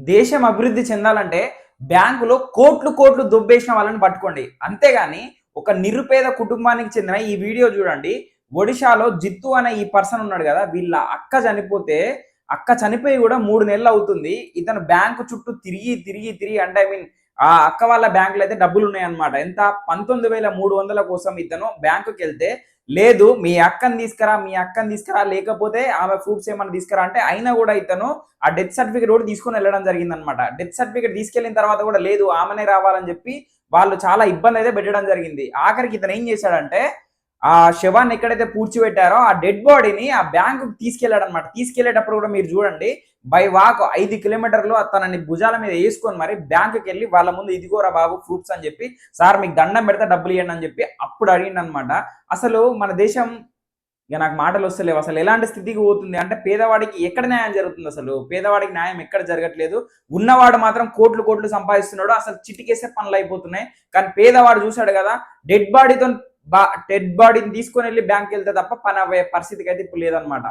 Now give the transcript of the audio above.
దేశం అభివృద్ధి చెందాలంటే బ్యాంకులో కోట్లు కోట్లు దొబ్బేసిన వాళ్ళని పట్టుకోండి. అంతేగాని ఒక నిరుపేద కుటుంబానికి చెందిన ఈ వీడియో చూడండి. ఒడిషాలో జిత్తు అనే ఈ పర్సన్ ఉన్నాడు కదా! వీళ్ళ అక్క చనిపోతే, అక్క చనిపోయి కూడా 3 నెలలు అవుతుంది. ఇతను బ్యాంకు చుట్టూ తిరిగి అంటే ఆ అక్క వాళ్ళ బ్యాంకులో అయితే డబ్బులున్నాయన్నమాట. ఎంత 19,300 కోసం ఇతను బ్యాంకుకెళ్తే, లేదు మీ అక్కని తీసుకురా లేకపోతే ఆమె ప్రూఫ్స్ ఏమన్నా తీసుకురా అంటే అయినా కూడా ఇతను ఆ డెత్ సర్టిఫికేట్ కూడా తీసుకొని వెళ్ళడం జరిగిందనమాట. డెత్ సర్టిఫికేట్ తీసుకెళ్ళిన తర్వాత కూడా లేదు ఆమెనే రావాలని చెప్పి వాళ్ళు చాలా ఇబ్బంది అయితే పెట్టడం జరిగింది. ఆఖరికి ఇతను ఏం చేశాడంటే ఆ శవాన్ని ఎక్కడైతే పూడ్చిపెట్టారో ఆ డెడ్ బాడీని ఆ బ్యాంకుకి తీసుకెళ్లాడనమాట. తీసుకెళ్లేటప్పుడు కూడా మీరు చూడండి బై వాక్ 5 కిలోమీటర్లు తనని భుజాల మీద వేసుకొని మరి బ్యాంకుకి వెళ్ళి వాళ్ళ ముందు ఇదిగోరా బాబు ప్రూఫ్స్ అని చెప్పి సార్ మీకు దండం పెడితే డబ్బులు ఇవ్వండి అని చెప్పి అప్పుడు అడిగిండనమాట. అసలు మన దేశం ఇక నాకు మాటలు వస్తలేవు. అసలు ఎలాంటి స్థితికి పోతుంది అంటే పేదవాడికి ఎక్కడ న్యాయం జరుగుతుంది? అసలు పేదవాడికి న్యాయం ఎక్కడ జరగట్లేదు. ఉన్నవాడు మాత్రం కోట్లు కోట్లు సంపాదిస్తున్నాడు. అసలు చిటికేసే పనులు అయిపోతున్నాయి. కానీ పేదవాడు చూశాడు కదా డెడ్ బాడీతో డెడ్ బాడీని తీసుకొని వెళ్ళి బ్యాంక్కి వెళ్తే తప్ప పని అవ్వే పరిస్థితికి అయితే ఇప్పుడు లేదనమాట.